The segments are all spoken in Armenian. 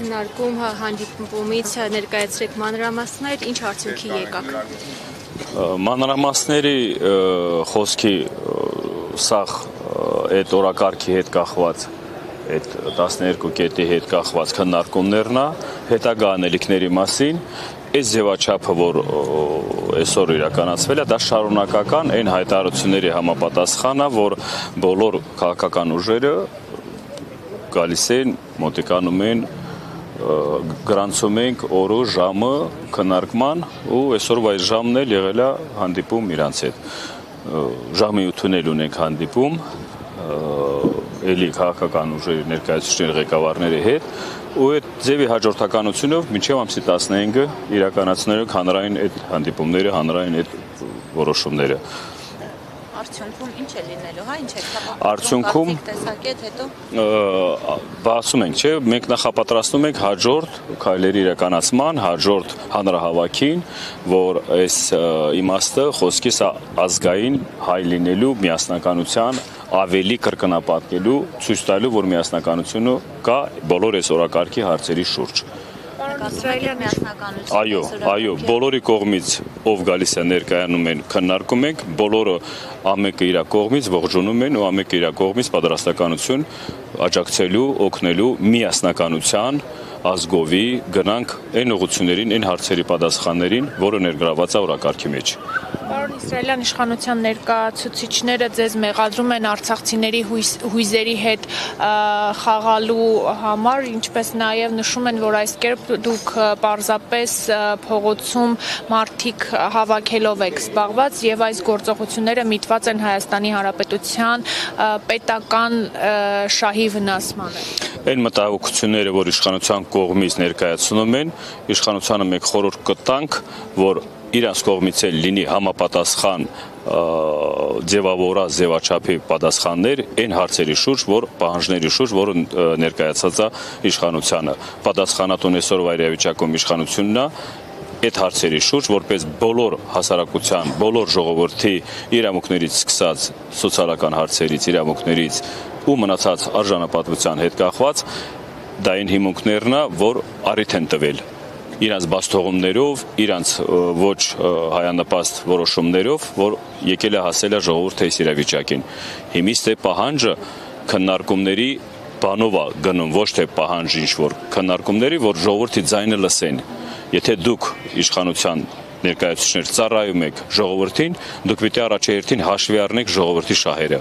քննարկում հանդիպումից ներկայացրեք մանրամասներ, ինչ արդյունքի եկաք։ Մանրամասների խոսքի սաղ այդ օրակարգի հետ կախված այդ 12 կետի հետ կախված քննարկումներն է, հետագա անելիքների մասին, այս ձևաչափը, որ այսօր իրականացվել է, դա շարունակական այն հայտարարությունների համապատասխան է, որ բոլոր քաղաքական ուժերը գալիս են, մոտիկանում են, գրանցում ենք օրը, ժամը քննարկման ու այսօրվա այս ժամն էլ եղել է հանդիպում իրանց հետ։ Ժամի 8-ին էլ ունենք հանդիպում էլի քաղաքական ուժերի ներկայացուցիչների ղեկավարների հետ ու այդ ձևի հաջորդականությունով մինչև ամսի 15-ը իրականացնելու հանրային այդ հանդիպումները, հանրային այդ որոշումները։ Արդյունքում ինչ է լինելու, հա, ինչ է արդյունքում տեսակետ հետո բացում ենք, չէ, մենք նախապատրաստում ենք հաջորդ քայլերի իրականացման, հաջորդ հանրահավաքին, որ այս իմաստը խոսքիս ազգային հայ լինելու միասնականության ավելի կրկնապատկելու, ցույց տալու, որ միասնականությունը կա բոլոր այս օրակարգի հարցերի շուրջ։ Այո, բոլորի կողմից ով գալիս է ներկայանում են, քննարկում ենք, բոլորը ամենը իր կողմից ողջունում են ու ամենը իր կողմից պատրաստականություն աջակցելու, օգնելու միասնականության ազգովի գնանք այն ուղղություններին, այն հարցերի պատասխաններին, որը ներգրաված է օրակարգի մեջ։ Պարոն իսրայելյան իշխանության ներկայացուցիչները ձեզ մեղադրում են արցախցիների հույզերի հետ խաղալու համար, ինչպես նաև նշում են, որ այս կերպ դուք պարզապես փողոցում մարդիկ հավաքելով եք զբաղված եւ այս գործողությունները միտված են Հայաստանի Հանրապետության պետական շահի վնասմանը։ Այն մտահոգությունները, որ իշխանության կողմից ներկայացնում են, իշխանությանը մենք խորհուրդ կտանք, որ իրանց կողմից էլ լինի համապատասխան ձևավորած ձևաչափի պատասխաններ այն հարցերի շուրջ, որ պահանջների շուրջ, որը ներկայացած է իշխանությանը։ Պատասխանատուն այսօրվա իրավիճակում իշխանությունն է այդ հարցերի շուրջ, որպես բոլոր հասարակության, բոլոր ժողովրդի իրավունքներից սկսած սոցիալական հարցերից, իրավունքներից ու մնացած արժանապատվության հետ կախված, դա այն հիմունքներն է, որ առիթ են տվել իրանց բացթողումներով, իրանց ոչ հայանպաստ որոշումներով, որ եկել է հասել է ժողովուրդը այս իրավիճակին։ Հիմից թե պահանջը քննարկումների բանով է գնում, ոչ թե պահանջ ինչ-որ քննարկումների, որ ժողովրդի ձայնը լսեն։ Եթե դուք իշխանության ներկայացուցիչներ ծառայում եք ժողովրդին, դուք պիտի առաջերտին հաշվի առնեք ժողովրդի շահերը,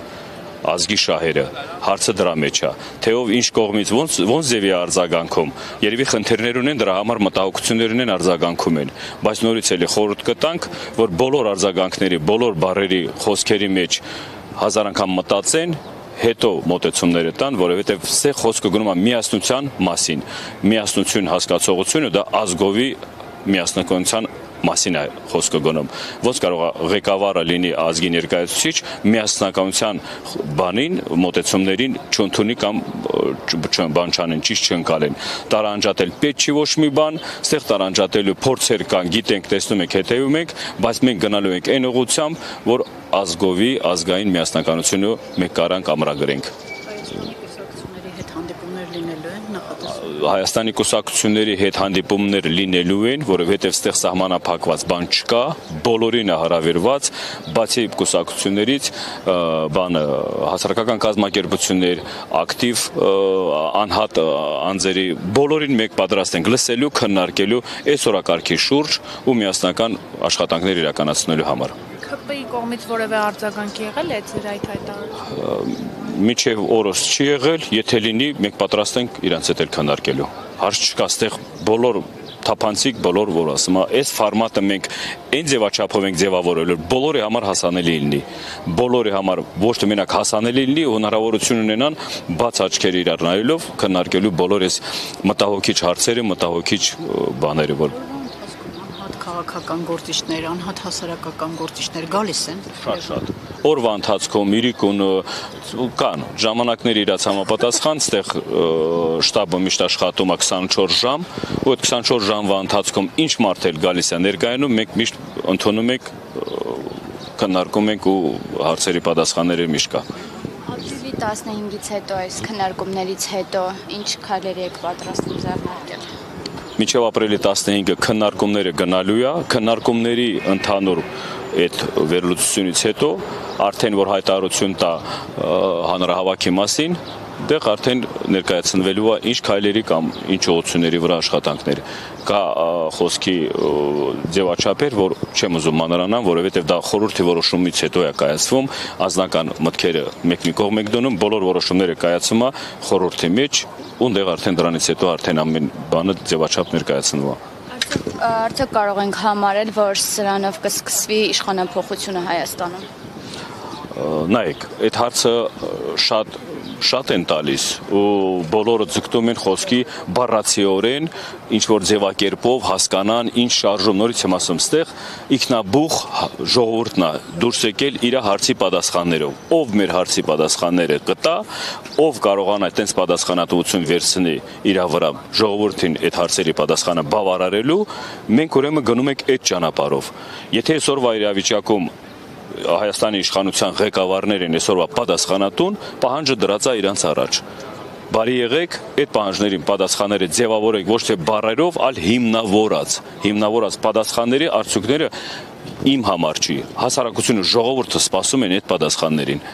ազգի շահերը, հարցը դրա մեջ է, թե ով ինչ կողմից ոնց ձևի արձագանքում, երևի խնդիրներ ունեն, դրա համար մտահոգություններ ունեն, արձագանքում են, բայց նորից էլի խորհուրդ կտանք, որ բոլոր արձագանքների, բոլոր բառերի, խոսքերի մեջ հազար անգամ մտածեն, հետո մոտեցումները տան, որովհետև սե խոսքը գնում է միասնության մասին, միասնություն հասկացողությունը դա ազգովի միասնականության մասին է խոսքը գնում։ Ոնց կարող է ղեկավարը լինի ազգի ներկայացուցիչ միասնականության բանին, մոտեցումներին չընդունի կամ բան չանեն, ճիշտ չընկալեն։ Տարանջատել պետք չի ոչ մի բան, ստեղ տարանջատելու փորձեր կան, գիտենք, տեսնում ենք, հետևում ենք, բայց մենք գնալու ենք այն ուղղությամբ, որ ազգովի, ազգային միասնականությունը մենք կարանք ամրագրենք։ Հայաստանի կուսակցությունների հետ հանդիպումներ լինելու են, որովհետև ստեղ սահմանափակված բան չկա, բոլորին է հրավիրված, բացի կուսակցություններից հասարակական կազմակերպություններ, ակտիվ անհատ անձերի բոլորին մենք պատրաստ ենք լսելու, քննարկելու այս օրակարգի շուրջ ու միասնական աշխատանքներ իրականացնելու համար։ ՔՊ-ի կողմից որևէ արձագանք եղել է ձեր այդ հայտարարությանը։ Մինչև օրս չի եղել, եթե լինի, մենք պատրաստ ենք իրանց հետ էլ քննարկելու։ Հարց չկա, ստեղ բոլոր թափանցիկ, բոլոր որ ասում է, այս ֆորմատը մենք այն ձևաչափով ենք ձևավորել, որ բոլորի համար հասանելի լինի։ Բոլորի համար ոչ թե մենակ հասանելի լինի, հնարավորություն ունենան բաց աչքերի իրար նայելով քննարկելու բոլոր այս մտահոգիչ հարցերը, մտահոգիչ բաները, որ քաղաքական գործիչներ, անհատ հասարակական գործիչներ գալիս են։ Շատ։ Օրվա ընթացքում իրիկուն կան ժամանակների իրաց համապատասխան, ստեղ շտաբը միշտ աշխատում է 24 ժամ, ու այդ 24 ժամվա ընթացքում ինչ մարդ էլ գալիս է ներկայանում, մենք միշտ ընդունում ենք, քննարկում ենք ու հարցերի պատասխանները միշտ կա։ 15-ից հետո, այս քննարկումներից հետո ինչ քայլեր եք պատրաստվում ձեռնարկել։ Մինչև ապրիլի 15-ը քննարկումները գնալու է, քննարկումների ընդհանուր այդ վերլուծությունից հետո արդեն որ հայտարարություն տա հանրահավաքի մասին, դեղ արդեն ներկայացնվելու է ինչ քայլերի կամ ինչ ուղղությունների վրա աշխատանքներ։ Կա խոսքի ձևաչափեր, որ չեմ ուզում մանրանալ, որովհետև դա խորհրդի որոշումից հետո է կայացվում, անձնական մտքերը մեկնի կողմ եք դնում, բոլոր որոշումները կայացվում է խորհրդի մեջ, ունդեղ արդեն դրանից հետո արդեն ամեն բանը ձևաչափ ներկայացնվում է։ Արդյոք կարող ենք համարել, որ սրանով կսկսվի իշխանափոխությունը Հայաստանում։ Նայեք, այդ հարցը շատ են տալիս ու բոլորը ձգտում են խոսքի բառացիորեն ինչ որ ձևակերպով հասկանան ինչ շարժում նորից եմ ասում ստեղ ինքնաբուխ ժողովուրդն է դուրս եկել իր հարցի պատասխաններով ով մեր հարցի պատասխանները կտա ով կարողանա այդպես պատասխանատվություն վերցնի իր վրա ժողովրդին այդ հարցերի պատասխանը բավարարելու մենք ուրեմն գնում ենք այդ ճանապարհով եթե այսօրվա իրավիճակում Հայաստանի իշխանության ղեկավարներ են այսօրվա պատասխանատուն, պահանջը դրած է իրանց առաջ։ Բարի եղեք, այդ պահանջներին պատասխանները ձևավորեք ոչ թե բառերով, այլ հիմնավորած պատասխանների արդյունքները իմ համար չի։ Հասարակությունը ժողովուրդը սպասում են այդ պատասխաններին։